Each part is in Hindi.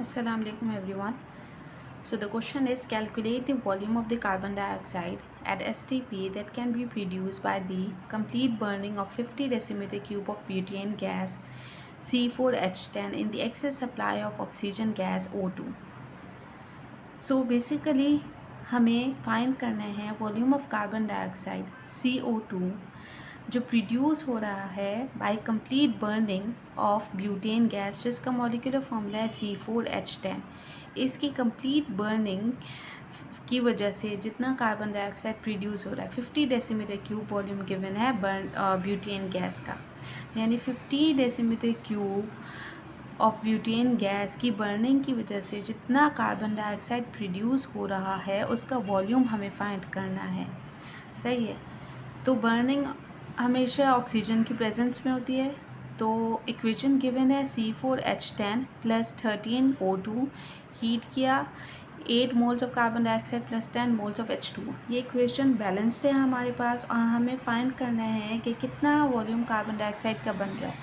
Assalamu alaikum everyone. So the question is, calculate the volume of the carbon dioxide at STP that can be produced by the complete burning of 50 decimeter cube of butane gas C4H10 in the excess supply of oxygen gas O2. So basically हमें फाइंड करना है volume of carbon dioxide CO2 जो प्रोड्यूस हो रहा है by complete burning of butane gas, जिसका मॉलिक्यूलर फॉर्मूला है C4H10। इसकी कंप्लीट बर्निंग की वजह से जितना कार्बन डाइऑक्साइड प्रोड्यूस हो रहा है 50 डेसीमीटर क्यूब वॉल्यूम गिवन है ब्यूटेन गैस का, यानी 50 decimetre cube of butane gas की बर्निंग की वजह से जितना कार्बन डाइऑक्साइड प्रोड्यूस हो रहा है उसका वॉल्यूम हमें फाइंड करना है। सही है, तो बर्निंग हमेशा ऑक्सीजन की प्रेजेंस में होती है। तो इक्वेशन गिवन है C4H10 + 13 O2, हीट किया 8 moles of carbon dioxide + 10 moles of H2। ये इक्वेशन बैलेंस्ड है हमारे पास और हमें फाइंड करना है कि कितना वॉल्यूम कार्बन डाइऑक्साइड का बन रहा है।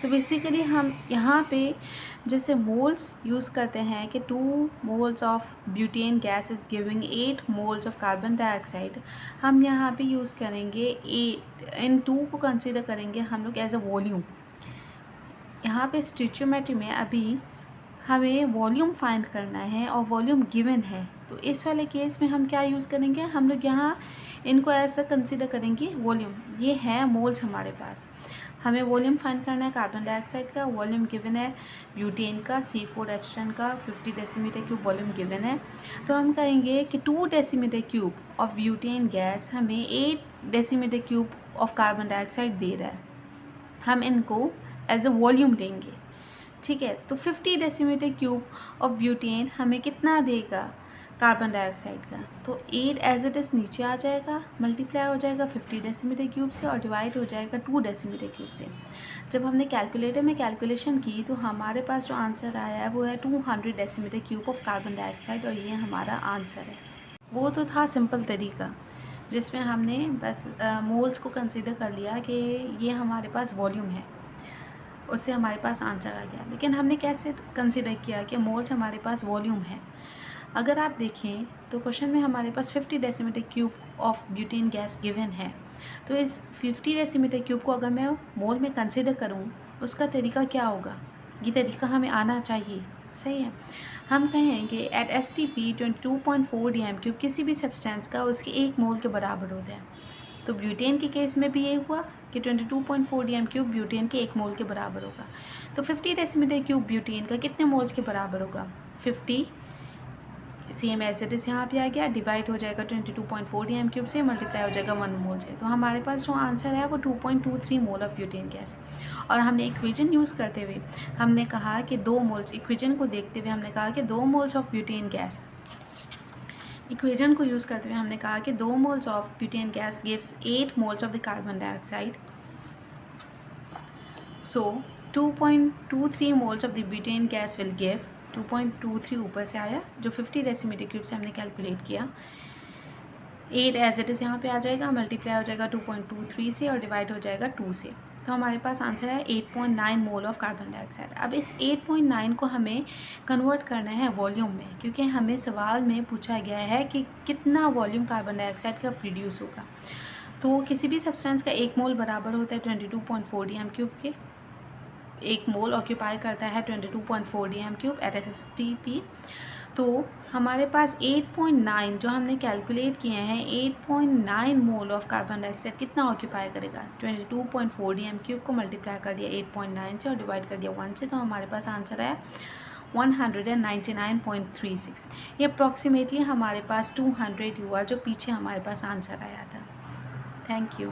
तो बेसिकली हम यहाँ पे जैसे मोल्स यूज़ करते हैं कि 2 moles of butane gas is giving 8 moles of carbon dioxide, हम यहाँ पे यूज़ करेंगे 8, इन 2 को कंसीडर करेंगे हम लोग एज अ वॉल्यूम। यहाँ पे स्टोइचियोमेट्री में अभी हमें वॉल्यूम फाइंड करना है और वॉल्यूम गिवन है, तो इस वाले केस में हम क्या यूज़ करेंगे, हम लोग यहाँ इनको ऐसा कंसीडर करेंगे वॉल्यूम। ये है मोल्स हमारे पास, हमें वॉल्यूम फाइंड करना है कार्बन डाइऑक्साइड का, वॉल्यूम गिवन है ब्यूटेन का C4H10 का 50 डेसीमीटर क्यूब वॉल्यूम गिवन है। तो हम कहेंगे कि 2 decimetre cube of butane gas हमें 8 decimetre cube of carbon dioxide दे रहा है, हम इनको एज अ वॉल्यूम लेंगे। ठीक है, तो 50 डेसीमीटर क्यूब ऑफ ब्यूटेन हमें कितना देगा कार्बन डाइऑक्साइड का, तो 8 एज इट इज़ नीचे आ जाएगा, मल्टीप्लाई हो जाएगा 50 डेसीमीटर क्यूब से और डिवाइड हो जाएगा 2 डेसीमीटर क्यूब से। जब हमने कैलकुलेटर में कैलकुलेशन की तो हमारे पास जो आंसर आया है वो है 200 decimetre cube of carbon dioxide, और ये हमारा आंसर है। वो तो था सिंपल तरीका जिसमें हमने बस मोल्स को कंसिडर कर लिया कि ये हमारे पास वॉल्यूम है, उससे हमारे पास आंसर आ गया। लेकिन हमने कैसे कंसिडर किया कि मोल्स हमारे पास वॉल्यूम है। अगर आप देखें तो क्वेश्चन में हमारे पास 50 decimetre cube of butane gas given है, तो इस 50 डेसीमीटर क्यूब को अगर मैं मोल में कंसिडर करूं उसका तरीका क्या होगा, ये तरीका हमें आना चाहिए। सही है, हम कहेंगे एट STP 22.4 dm³ किसी भी सब्सटेंस का उसके 1 मोल के बराबर होता है। तो ब्यूटेन के केस में भी ये हुआ कि 22.4 dm³ ब्यूटेन के 1 मोल के बराबर होगा। तो 50 डेसीमीटर क्यूब ब्यूटेन का कितने मोल्स के बराबर होगा, 50 सेम एज इट इज़ यहाँ पे आ गया, डिवाइड हो जाएगा 22.4 dm³ से, मल्टीप्लाई हो जाएगा 1 मोल से। तो हमारे पास जो आंसर है वो 2.23 मोल ऑफ ब्यूटेन गैस। और हमने इक्वेशन यूज़ करते हुए हमने कहा कि 2 मोल्स, इक्वेशन को देखते हुए हमने कहा कि 2 moles of butane gas, equation को यूज़ करते हुए हमने कहा कि 2 moles of butane gas gives 8 moles of the carbon dioxide. So 2.23 moles of the butane gas will give 2.23 ऊपर से आया जो 50 डेसीमीटर क्यूब से हमने कैलकुलेट किया, 8 एज इट इज़ यहाँ पे आ जाएगा, मल्टीप्लाई हो जाएगा 2.23 से और डिवाइड हो जाएगा 2 से। तो हमारे पास आंसर है 8.9 मोल ऑफ कार्बन डाइऑक्साइड। अब इस 8.9 को हमें कन्वर्ट करना है वॉल्यूम में, क्योंकि हमें सवाल में पूछा गया है कि कितना वॉल्यूम कार्बन डाइऑक्साइड का प्रोड्यूस होगा। तो किसी भी सब्सटेंस का 1 मोल बराबर होता है 22.4 dm³ के, 1 मोल ऑक्यूपाई करता है 22.4 dm³ एट STP। तो हमारे पास 8.9 जो हमने कैलकुलेट किए हैं, 8.9 मोल ऑफ कार्बन डाइऑक्साइड कितना ऑक्यूपाई करेगा, 22.4 dm³ को मल्टीप्लाई कर दिया 8.9 से और डिवाइड कर दिया 1 से, तो हमारे पास आंसर है 199.36। ये अप्रॉक्सीमेटली हमारे पास 200 हुआ जो पीछे हमारे पास आंसर आया था। Thank you.